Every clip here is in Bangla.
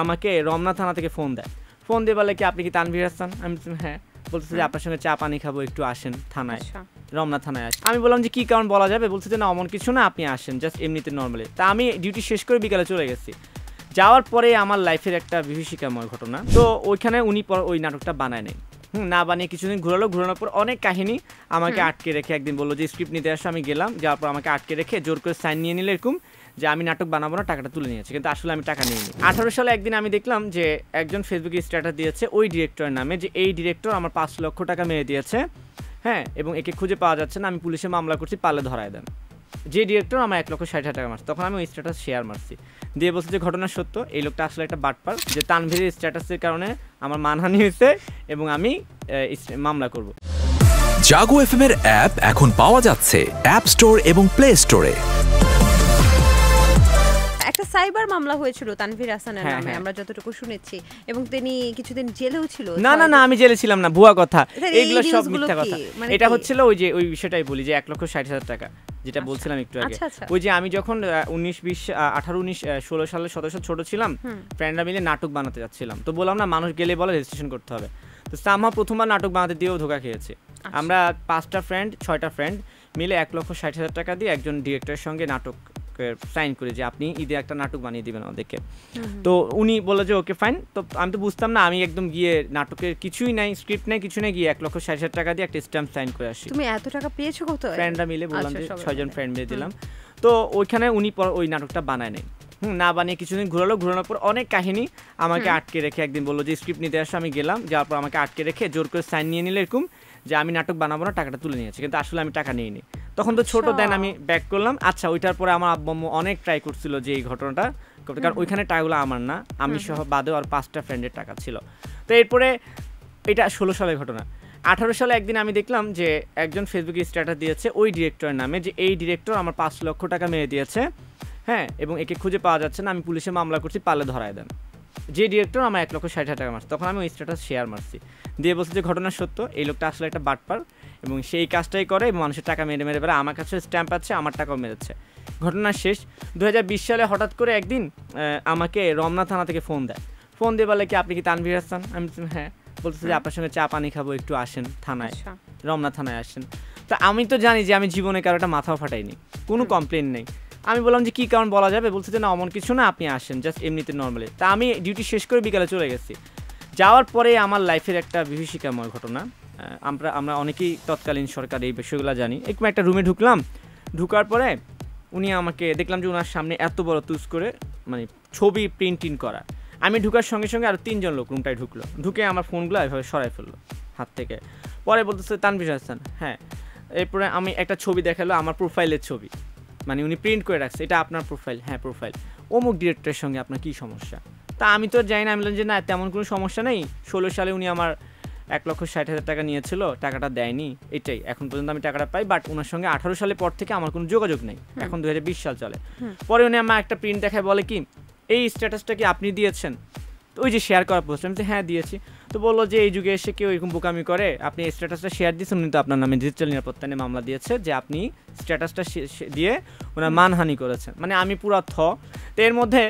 আমাকে রমনা থানা থেকে ফোন দেয়। ফোন দিয়ে বলে কি আপনি কি তানভীর হাসান? আমি বলছি হ্যাঁ। বলতেছে যে আপনার সঙ্গে চা পানি খাবো, একটু আসেন থানায়, রমনা থানায় আসেন। আমি বললাম যে কি কারণ বলা যাবে? বলছে যে না অমন কিছু না, আপনি আসেন জাস্ট এমনিতে নর্মালি। তা আমি ডিউটি শেষ করে বিকালে চলে গেছি। যাওয়ার পরে আমার লাইফের একটা বিভীষিকাময় ঘটনা। তো ওইখানে উনি ওই নাটকটা বানায় নেই, না বানিয়ে কিছুদিন ঘোরানোর পর অনেক কাহিনী আমাকে আটকে রেখে একদিন বললো যে স্ক্রিপ্ট নিতে আসো। আমি গেলাম, যাওয়ার পর আমাকে আটকে রেখে জোর করে সাইন নিয়ে নিলে এরকম যে আমি নাটক বানাবো না, টাকাটা তুলে নিয়েছে। কিন্তু আসলে আমি টাকা নিইনি। 18 সালে একদিন আমি দেখলাম যে একজন ফেসবুকে স্ট্যাটাস দিয়েছে ওই ডিরেক্টরের নামে, যে এই ডিরেক্টর আমার 5 লক্ষ টাকা মেরে দিয়েছে, হ্যাঁ, এবং একে খুঁজে পাওয়া যাচ্ছে না, আমি পুলিশে মামলা করছি, পারলে ধরায় দেন। যে ডিরেক্টর আমার 1,60,000 টাকা মারছে। তখন আমি ওই স্ট্যাটাস শেয়ার মারছি, দিয়ে বলছি যে ঘটনা সত্য, এই লোকটা আসলে একটা বাটপার, যে তানভীরের স্ট্যাটাসের কারণে আমার মানহানি হয়েছে এবং আমি মামলা করব। জাগো এফএম এর অ্যাপ এখন পাওয়া যাচ্ছে অ্যাপ স্টোর এবং প্লে স্টোরে। একটা সাইবার মামলা হয়েছিল তানভীর হাসানের নামে, আমরা যতটুকু শুনেছি, এবং তিনি কিছুদিন জেলেও ছিল। না না না, আমি জেলে ছিলাম না, ভুয়া কথা, এগুলো সব মিথ্যা কথা। এটা হচ্ছিল ওই যে ওই বিষয়টাই বলি যে 1,60,000 টাকা যেটা বলছিলাম একটু আগে। ওই যে আমি যখন 19, 20, 18, 19, 16 সালে 17 সাল ছোট ছিলাম, ফ্রেন্ডরা মিলে নাটক বানাতে যাচ্ছিলাম। তো বললাম না, মানুষ গেলে বলে রেজিস্ট্রেশন করতে হবে। তো সামহা প্রথমবার নাটক বানাতে দিয়েও ধোকা খেয়েছে। আমরা 5টা ফ্রেন্ড 6টা ফ্রেন্ড মিলে 1,60,000 টাকা দিয়ে একজন ডিরেক্টরের সঙ্গে নাটক সাইন করি যে আপনি ঈদে একটা নাটক বানিয়ে দিবেন আমাদেরকে। তো উনি বললো যে ওকে ফাইন। তো আমি তো বুঝতাম না, আমি একদম গিয়ে নাটকের কিছুই নাই, স্ক্রিপ্ট নাই, কিছু নাই, গিয়ে 1,60,000 টাকা দিয়ে একটা স্ট্যাম্প সাইন করে আসি। তুমি এত টাকা পেয়েছো কত? ফ্রেন্ডরা মিলে বললাম যে 6 জন ফ্রেন্ড মিলে দিলাম। তো ওইখানে উনি ওই নাটকটা বানায় নেই, না বানিয়ে কিছুদিন ঘোরানোর পর অনেক কাহিনী আমাকে আটকে রেখে একদিন বললো যে স্ক্রিপ্ট নিতে আসো। আমি গেলাম, যাওয়ার পর আমাকে আটকে রেখে জোর করে সাইন নিয়ে নিলে এরকম যে আমি নাটক বানাবো না, টাকাটা তুলে নিয়েছে। কিন্তু আসলে আমি টাকা নিইনি। তখন তো ছোট দেন, আমি ব্যাক করলাম। আচ্ছা, ওইটার পরে আমার আব্বু আম্মু অনেক ট্রাই করছিল যে এই ঘটনাটা, কারণ ওইখানে টাকাগুলো আমার না, আমি সহ বাদেও আর 5টা ফ্রেন্ডের টাকা ছিল। তো এরপরে এটা 16 সালের ঘটনা। 18 সালে একদিন আমি দেখলাম যে একজন ফেসবুকে স্ট্যাটাস দিয়েছে ওই ডিরেক্টরের নামে, যে এই ডিরেক্টর আমার 5 লক্ষ টাকা মেরে দিয়েছে, হ্যাঁ, এবং একে খুঁজে পাওয়া যাচ্ছে না, আমি পুলিশে মামলা করছি, পারলে ধরায় দেন। যে ডিরেক্টর আমার 1,60,000 টাকা মারছে। তখন আমি ওই স্ট্যাটাস শেয়ার মারছি, দিয়ে বলছি যে ঘটনা সত্য, এই লোকটা আসলে একটা বাটপার এবং সেই কাজটাই করে এবং মানুষের টাকা মেরে মেরে বেড়ে। আমার কাছে স্ট্যাম্প আছে, আমার টাকাও মেরেছে। ঘটনা শেষ। 2020 সালে হঠাৎ করে একদিন আমাকে রমনা থানা থেকে ফোন দেয়। ফোন দিয়ে বলে কি আপনি কি তানভীর হাসান? আমি বলছি হ্যাঁ। বলতেছে যে আপনার সঙ্গে চা পানি খাবো, একটু আসেন থানায়, রমনা থানায় আসেন। তো আমি তো জানি যে আমি জীবনে কারোটা মাথাও ফাটাইনি, কোনো কমপ্লেন নেই। আমি বললাম যে কি কারণ বলা যাবে? বলছে যে না অমন কিছু না, আপনি আসেন জাস্ট এমনিতে নর্মালি। তা আমি ডিউটি শেষ করে বিকালে চলে গেছি। যাওয়ার পরে আমার লাইফের একটা বিভীষিকাময় ঘটনা। আমরা অনেকেই তৎকালীন সরকার এই বিষয়গুলো জানি। একটু একটা রুমে ঢুকলাম, ঢুকার পরে উনি আমাকে দেখলাম যে ওনার সামনে এত বড় তুস করে মানে ছবি প্রিন্টিং করা। আমি ঢুকার সঙ্গে সঙ্গে আরও 3 জন লোক রুমটায় ঢুকলো, ঢুকে আমার ফোনগুলো এভাবে সরাই ফেললো হাত থেকে। পরে বলতেছে তানভীর হাসান, হ্যাঁ। এরপরে আমি একটা ছবি দেখালো, আমার প্রোফাইলের ছবি, মানে উনি প্রিন্ট করে রাখছে, এটা আপনার প্রোফাইল? হ্যাঁ প্রোফাইল। অমুক ডিরেক্টরের সঙ্গে আপনার কী সমস্যা? তা আমি তো জানি না। আমি বললাম যে না তেমন কোনো সমস্যা নেই, 16 সালে উনি আমার 1,60,000 টাকা নিয়েছিল, টাকাটা দেয়নি, এটাই এখন পর্যন্ত আমি টাকাটা পাই। বাট ওনার সঙ্গে 18 সালের পর থেকে আমার কোনো যোগাযোগ নেই, এখন 2020 সাল চলে। পরে উনি আমার একটা প্রিন্ট দেখায়, বলে কি এই স্ট্যাটাসটা কি আপনি দিয়েছেন? তো ওই যে শেয়ার করা পোস্ট, আমি হ্যাঁ দিয়েছি। তো বললো যে এই যুগে এসে কেউ এরকম বোকামি করে, আপনি স্ট্যাটাসটা শেয়ার দিয়েছেন, উনি তো আপনার নামে ডিজিটাল নিরাপত্তা নিয়ে মামলা দিয়েছে যে আপনি স্ট্যাটাসটা দিয়ে ওনার মানহানি করেছেন। মানে আমি পুরো তো এর মধ্যে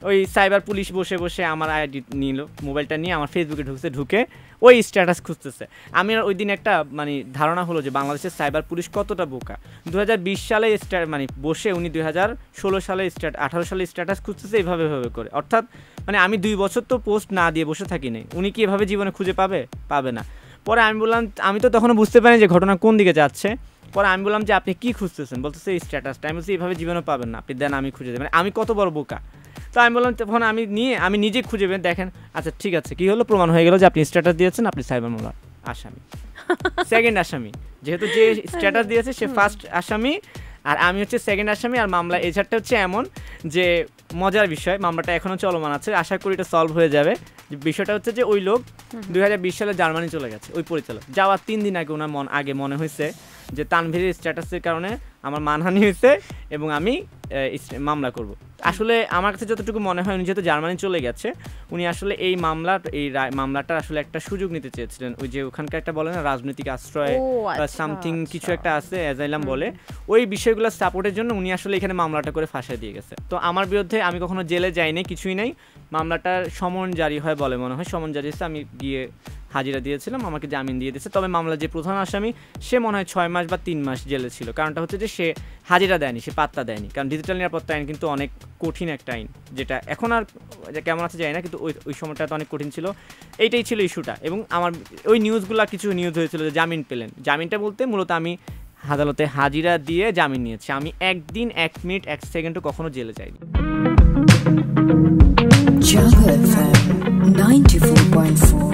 ওই সাইবার পুলিশ বসে বসে আমার আইডি নিল, মোবাইলটা নিয়ে আমার ফেসবুকে ঢুকে ওই স্ট্যাটাস খুঁজতেছে। আমি ওই দিন একটা মানে ধারণা হলো যে বাংলাদেশের সাইবার পুলিশ কতটা বোকা। 2020 সালে মানে বসে উনি 2016 সালে 18 সালে স্ট্যাটাস খুঁজতেছে এইভাবে করে। অর্থাৎ মানে আমি 2 বছর তো পোস্ট না দিয়ে বসে থাকি নাই, উনি কি এভাবে জীবনে খুঁজে পাবে না। পরে আমি বললাম, আমি তো তখনও বুঝতে পারিনি যে ঘটনা কোন দিকে যাচ্ছে। পরে আমি বললাম যে আপনি কি খুঁজতেছেন? বলতেছে এই স্ট্যাটাসটা। আমি বলছি এইভাবে জীবনে পাবেন না, আপনি দেন আমি খুঁজে দেবেন। আমি কত বড় বোকা। তো আমি বললাম তখন আমি নিজে খুঁজে দেখেন। আচ্ছা ঠিক আছে, কি হলো? প্রমাণ হয়ে গেল যে আপনি স্ট্যাটাস দিয়েছেন, আপনি সাইবার মামলার আসামি, সেকেন্ড আসামি। যেহেতু যে স্ট্যাটাস দিয়েছে সে ফার্স্ট আসামি, আর আমি হচ্ছে সেকেন্ড আসামি। আর মামলা এজারটা হচ্ছে এমন যে মজার বিষয়, মামলাটা এখনও চলমান আছে, আশা করি এটা সলভ হয়ে যাবে। বিষয়টা হচ্ছে যে ওই লোক 2020 সালে জার্মানি চলে গেছে, ওই পরিচালক। যাওয়ার 3 দিন আগে ওনার মনে হয়েছে যে তানভীরের স্ট্যাটাসের কারণে আমার মানহানি হয়েছে এবং আমি মামলা করব। আসলে আমার কাছে যতটুকু মনে হয় উনি যেহেতু জার্মানি চলে গেছে, উনি আসলে এই মামলাটা আসলে একটা সুযোগ নিতে চেয়েছিলেন। ওই যে ওখানকার একটা বলে না রাজনৈতিক আশ্রয় বা সামথিং কিছু একটা আছে, অ্যাজাইলাম বলে, ওই বিষয়গুলো সাপোর্টের জন্য উনি আসলে এখানে মামলাটা করে ফাঁসিয়ে দিয়ে গেছে। তো আমার বিরুদ্ধে আমি কখনো জেলে যাইনি, কিছুই নাই, মামলাটার সমন জারি হয় বলে মনে হয়, সমন জারি হয়েছে, আমি গিয়ে হাজিরা দিয়েছিলাম, আমাকে জামিন দিয়ে দিয়েছে। তবে মামলার যে প্রধান আসামি সে মনে হয় 6 মাস বা 3 মাস জেলে ছিল। কারণটা হচ্ছে যে সে হাজিরা দেয়নি, সে পাত্তা দেয়নি। কারণ ডিজিটাল নিরাপত্তা আইন কিন্তু অনেক কঠিন একটা আইন, যেটা এখন আর কেমন আছে যায় না, কিন্তু ওই সময়টা তো অনেক কঠিন ছিল। এইটাই ছিল ইস্যুটা। এবং আমার ওই কিছু নিউজ হয়েছিল যে জামিন পেলেন। জামিনটা বলতে মূলত আমি আদালতে হাজিরা দিয়ে জামিন নিয়েছি, আমি 1 দিন 1 মিনিট 1 সেকেন্ডও কখনো জেলে যাইনি। Jago FM 94.4